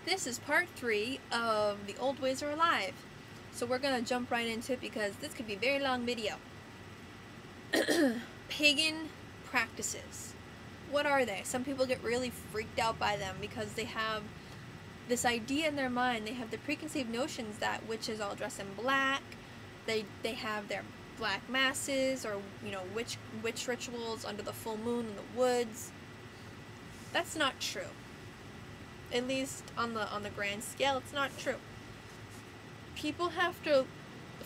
This is part 3 of The Old Ways Are Alive. So we're gonna jump right into it because this could be a very long video. Pagan practices. What are they? Some people get really freaked out by them because they have this idea in their mind. They have the preconceived notions that witches all dress in black. They have their black masses, or witch rituals under the full moon in the woods. That's not true. At least on the grand scale, it's not true. People have to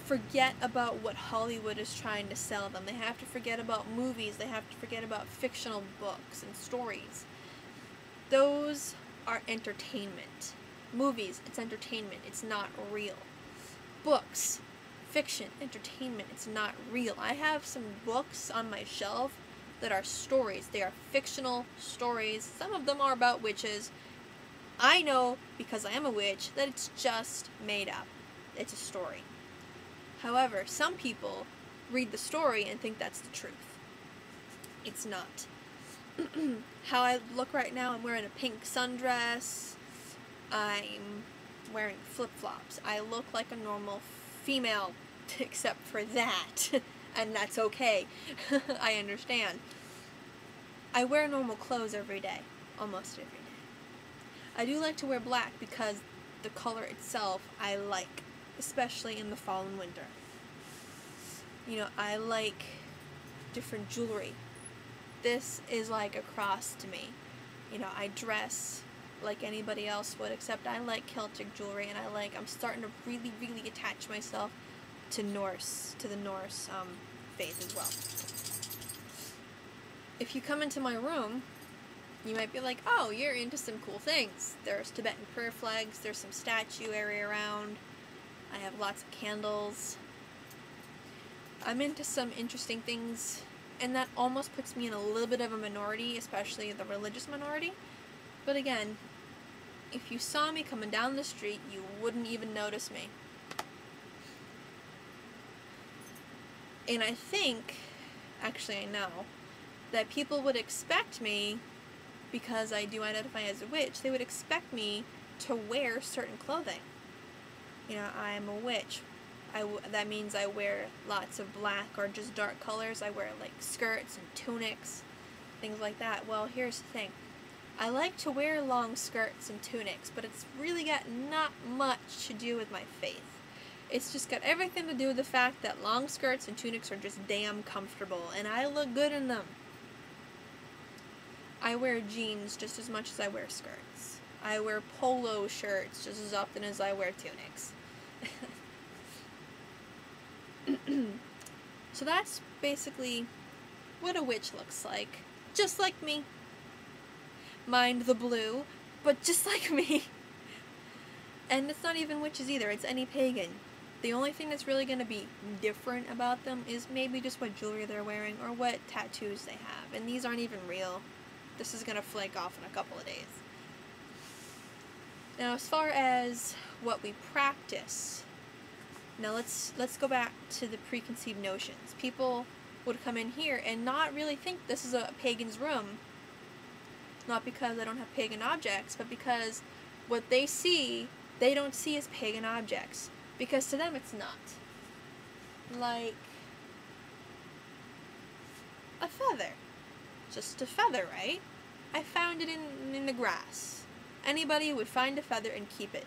forget about what Hollywood is trying to sell them. They have to forget about movies. They have to forget about fictional books and stories. Those are entertainment. Movies, it's entertainment. It's not real. Books, fiction, entertainment, it's not real. I have some books on my shelf that are stories. They are fictional stories. Some of them are about witches. I know, because I am a witch, that it's just made up. It's a story. However, some people read the story and think that's the truth. It's not. How I look right now, I'm wearing a pink sundress. I'm wearing flip-flops. I look like a normal female, except for that. And that's okay. I understand. I wear normal clothes every day. Almost every day. I do like to wear black because the color itself I like, especially in the fall and winter. I like different jewelry. This is like a cross to me. I dress like anybody else would, except I like Celtic jewelry, and I'm starting to really, really attach myself to the Norse faith as well. If you come into my room, you might be like, oh, you're into some cool things. There's Tibetan prayer flags, there's some statue area around, I have lots of candles. I'm into some interesting things, and that almost puts me in a little bit of a minority, especially the religious minority. But again, if you saw me coming down the street, you wouldn't even notice me. And I think, actually I know, that people would expect me, because I do identify as a witch, they would expect me to wear certain clothing. I'm a witch. That means I wear lots of black or just dark colors. I wear like skirts and tunics, things like that. Well, here's the thing. I like to wear long skirts and tunics, but it's really got not much to do with my faith. It's just got everything to do with the fact that long skirts and tunics are just damn comfortable, and I look good in them. I wear jeans just as much as I wear skirts. I wear polo shirts just as often as I wear tunics. So that's basically what a witch looks like. Just like me. Mind the blue, but just like me. And it's not even witches either, it's any pagan. The only thing that's really going to be different about them is maybe just what jewelry they're wearing or what tattoos they have. And these aren't even real. This is going to flake off in a couple of days. Now, as far as what we practice, now let's go back to the preconceived notions. People would come in here and not really think this is a pagan's room. Not because I don't have pagan objects, but because what they see, they don't see as pagan objects. Because to them it's not. Like a feather. Just a feather, right? I found it in the grass. Anybody would find a feather and keep it.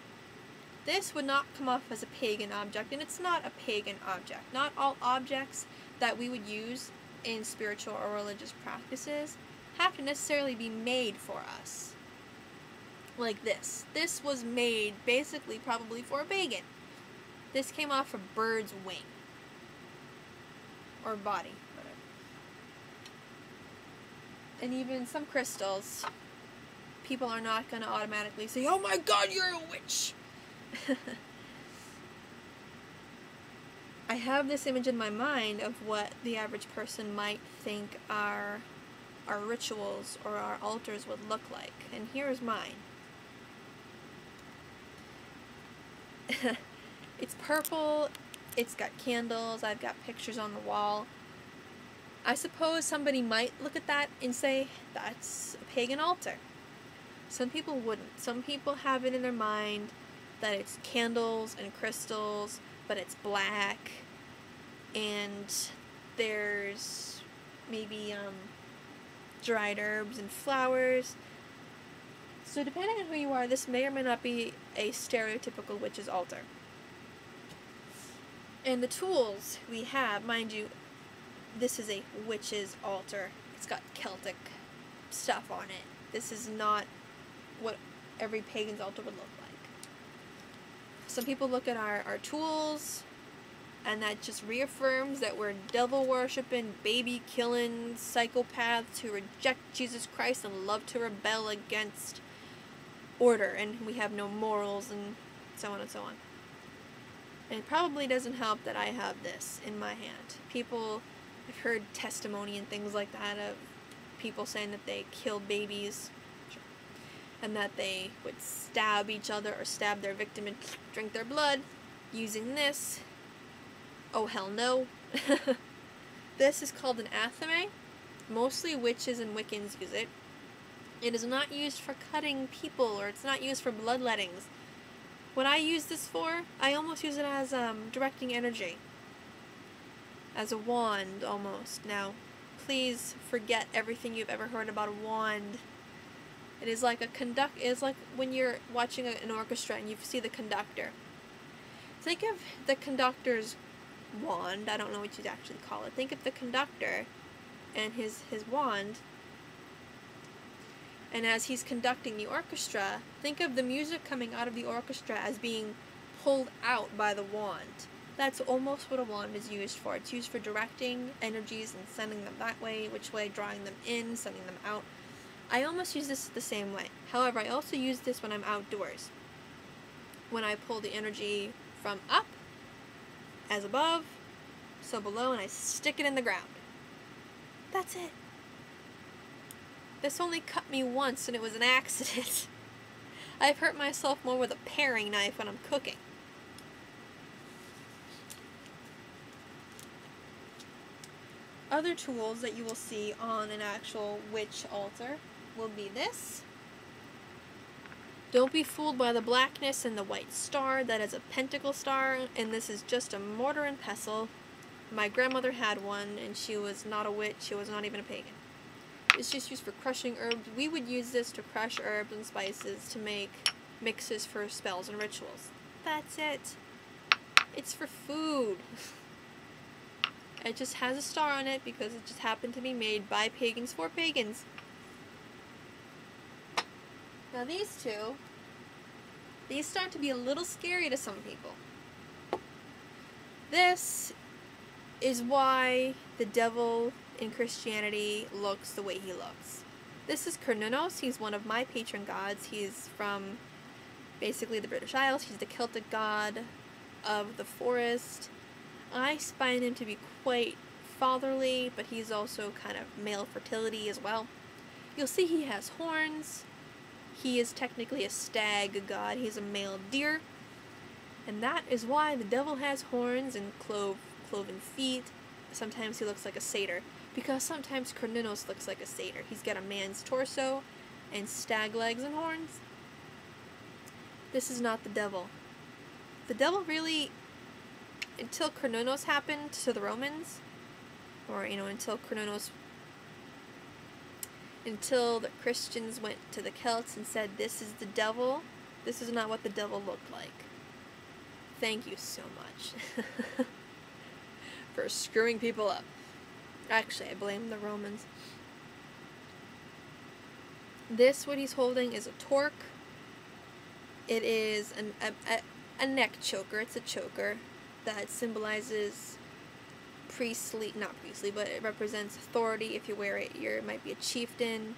This would not come off as a pagan object, and it's not a pagan object. Not all objects that we would use in spiritual or religious practices have to necessarily be made for us. Like this. This was made basically probably for a pagan. This came off a bird's wing. Or body. And even some crystals, people are not going to automatically say, oh my god, you're a witch! I have this image in my mind of what the average person might think our rituals or our altars would look like. And here's mine. It's purple, it's got candles, I've got pictures on the wall. I suppose somebody might look at that and say, that's a pagan altar. Some people wouldn't. Some people have it in their mind that it's candles and crystals, but it's black, and there's maybe dried herbs and flowers. So depending on who you are, this may or may not be a stereotypical witch's altar. And the tools we have, mind you, this is a witch's altar. It's got Celtic stuff on it. This is not what every pagan's altar would look like. Some people look at our tools, and that just reaffirms that we're devil-worshipping, baby-killing psychopaths who reject Jesus Christ and love to rebel against order, and we have no morals, and so on and so on. And it probably doesn't help that I have this in my hand. I've heard testimony and things like that of people saying that they killed babies, and that they would stab each other or stab their victim and drink their blood using this. Oh, hell no. This is called an athame. Mostly witches and Wiccans use it. It is not used for cutting people, or it's not used for bloodlettings. What I use this for, I almost use it as directing energy. As a wand, almost. Now, please forget everything you've ever heard about a wand. It is like it's like when you're watching an orchestra and you see the conductor. Think of the conductor's wand. I don't know what you'd actually call it. Think of the conductor and his wand. And as he's conducting the orchestra, think of the music coming out of the orchestra as being pulled out by the wand. That's almost what a wand is used for. It's used for directing energies and sending them that way, which way, drawing them in, sending them out. I almost use this the same way. However, I also use this when I'm outdoors. When I pull the energy from up, as above, so below, and I stick it in the ground. That's it. This only cut me once, and it was an accident. I've hurt myself more with a paring knife when I'm cooking. Other tools that you will see on an actual witch altar will be this. Don't be fooled by the blackness and the white star. That is a pentacle star, and this is just a mortar and pestle. My grandmother had one, and she was not a witch. She was not even a pagan. It's just used for crushing herbs. We would use this to crush herbs and spices to make mixes for spells and rituals. That's it. It's for food. It just has a star on it because it just happened to be made by pagans for pagans. Now these start to be a little scary to some people. This is why the devil in Christianity looks the way he looks. This is Cernunnos. He's one of my patron gods. He's from basically the British Isles. He's the Celtic god of the forest. I find him to be quite fatherly, but he's also kind of male fertility as well. You'll see he has horns. He is technically a stag god. He's a male deer. And that is why the devil has horns and cloven feet. Sometimes he looks like a satyr, because sometimes Cernunnos looks like a satyr. He's got a man's torso and stag legs and horns. This is not the devil. The devil really, until Cernunnos happened to the Romans, or, until the Christians went to the Celts and said, this is the devil, this is not what the devil looked like. Thank you so much for screwing people up. Actually, I blame the Romans. This, what he's holding, is a torque. It is a neck choker. It's a choker that symbolizes not priestly, but it represents authority. If you wear it, you might be a chieftain.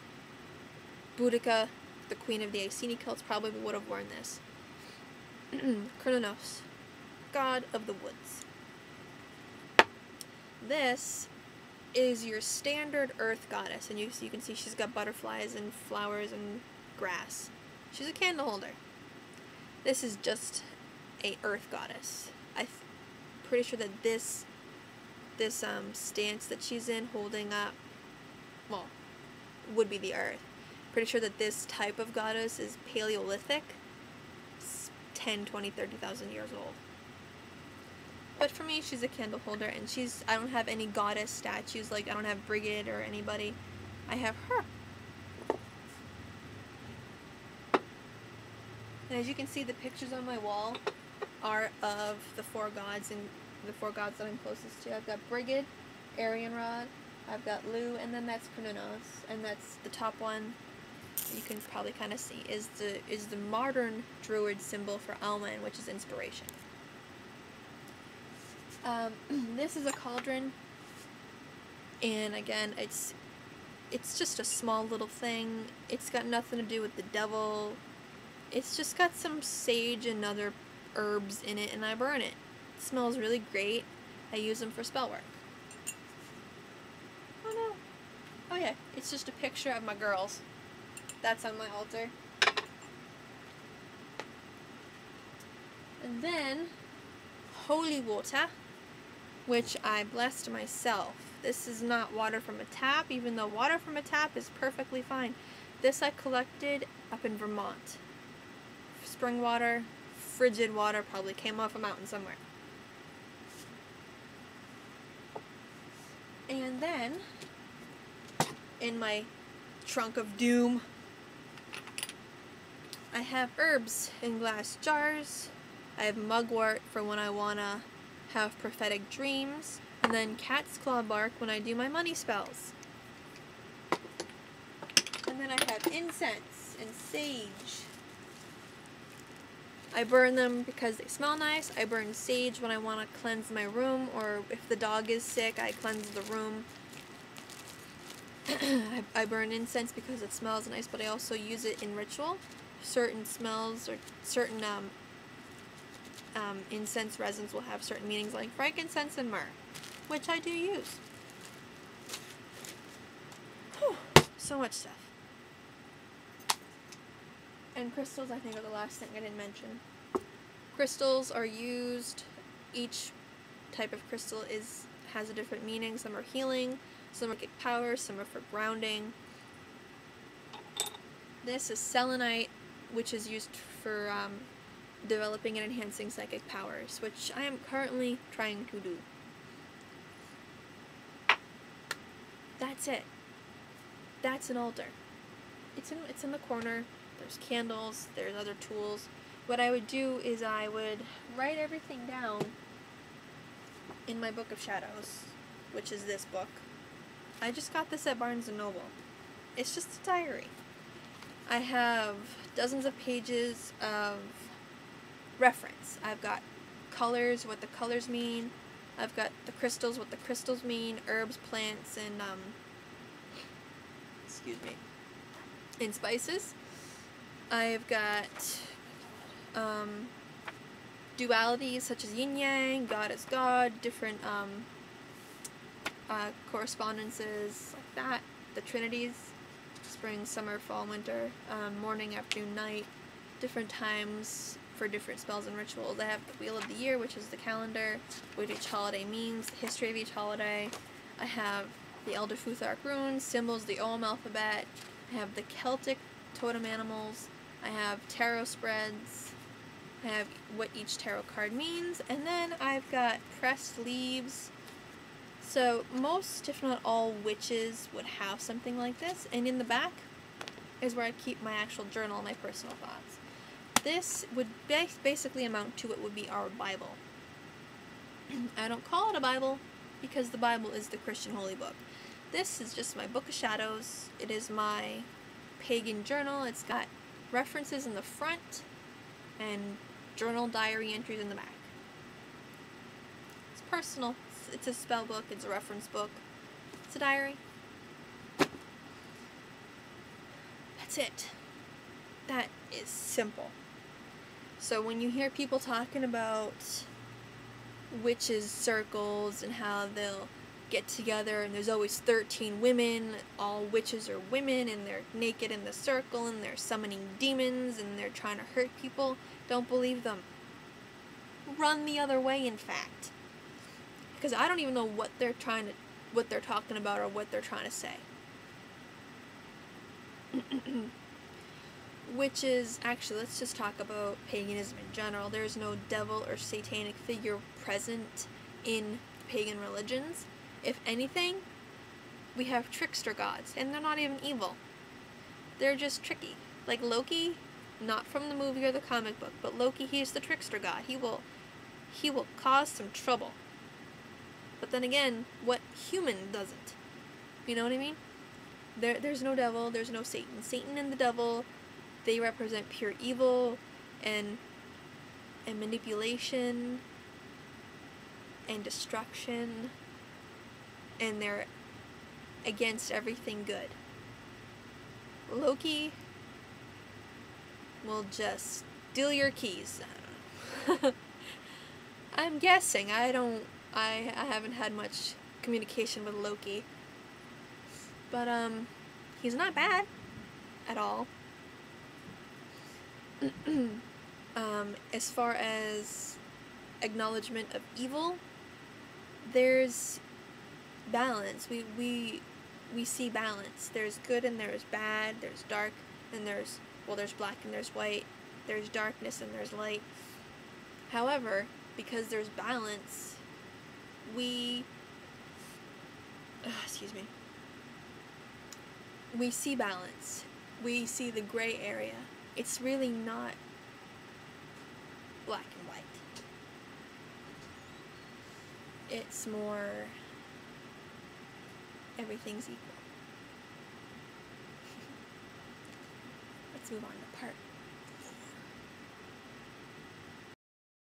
Boudica, the queen of the Iceni Celts, probably would have worn this. Cernunnos, god of the woods. This is your standard earth goddess, and you can see she's got butterflies and flowers and grass. She's a candle holder. This is just a earth goddess. I'm pretty sure that this stance that she's in, holding up, well, would be the earth. Pretty sure that this type of goddess is Paleolithic. It's 10, 20, 30,000 years old. But for me, she's a candle holder, and I don't have any goddess statues, like I don't have Brigid or anybody. I have her. And as you can see, the pictures on my wall are of the 4 gods, and the 4 gods that I'm closest to. I've got Brigid, Arianrod, I've got Lu, and then that's Cernunnos, and that's the top one. You can probably kind of see is the modern Druid symbol for Alman, which is inspiration. This is a cauldron, and again, it's just a small little thing. It's got nothing to do with the devil. It's just got some sage and other herbs in it, and I burn it. It smells really great. I use them for spell work. Oh no. Oh yeah, it's just a picture of my girls. That's on my altar. And then, holy water, which I blessed myself. This is not water from a tap, even though water from a tap is perfectly fine. This I collected up in Vermont. Spring water, frigid water, probably came off a mountain somewhere. And then, in my trunk of doom, I have herbs in glass jars. I have mugwort for when I want to have prophetic dreams. And then cat's claw bark when I do my money spells. And then I have incense and sage. I burn them because they smell nice. I burn sage when I want to cleanse my room, or if the dog is sick, I cleanse the room. I burn incense because it smells nice, but I also use it in ritual. Certain smells or certain incense resins will have certain meanings, like frankincense and myrrh, which I do use. Whew, so much stuff. And crystals, I think, are the last thing I didn't mention. Crystals are used, each type of crystal has a different meaning. Some are healing, some are psychic power, some are for grounding. This is selenite, which is used for developing and enhancing psychic powers, which I am currently trying to do. That's it. That's an altar. It's in the corner. There's candles, there's other tools. What I would do is I would write everything down in my Book of Shadows, which is this book. I just got this at Barnes & Noble. It's just a diary. I have dozens of pages of reference. I've got colors, what the colors mean. I've got the crystals, what the crystals mean, herbs, plants, and and spices. I've got dualities such as yin-yang, God is God, different correspondences like that, the trinities, spring, summer, fall, winter, morning, afternoon, night, different times for different spells and rituals. I have the Wheel of the Year, which is the calendar, what each holiday means, the history of each holiday. I have the Elder Futhark runes, symbols, the Ogham alphabet. I have the Celtic totem animals. I have tarot spreads. I have what each tarot card means. And then I've got pressed leaves. So most, if not all, witches would have something like this. And in the back is where I keep my actual journal, my personal thoughts. This would basically amount to what would be our Bible. I don't call it a Bible because the Bible is the Christian holy book. This is just my Book of Shadows. It is my pagan journal. It's got references in the front and journal diary entries in the back. It's personal. It's a spell book. It's a reference book. It's a diary. That's it. That is simple. So when you hear people talking about witches' circles and how they'll get together and there's always 13 women, all witches are women, and they're naked in the circle and they're summoning demons and they're trying to hurt people, don't believe them. Run the other way, in fact. Because I don't even know what they're talking about or what they're trying to say. Witches, actually, let's just talk about paganism in general. There's no devil or satanic figure present in pagan religions. If anything, we have trickster gods, and they're not even evil. They're just tricky. Like Loki, not from the movie or the comic book, but Loki, he's the trickster god. He will cause some trouble. But then again, what human doesn't? You know what I mean? There's no devil, there's no Satan. Satan and the devil, they represent pure evil and manipulation and destruction, and they're against everything good. Loki will just steal your keys. I'm guessing. I haven't had much communication with Loki. But he's not bad at all. As far as acknowledgement of evil, there's balance. We see balance. There's good and there's bad. There's dark and there's black and there's white. There's darkness and there's light. However, because there's balance, we see balance. We see the gray area. It's really not black and white. It's more everything's equal. Let's move on to part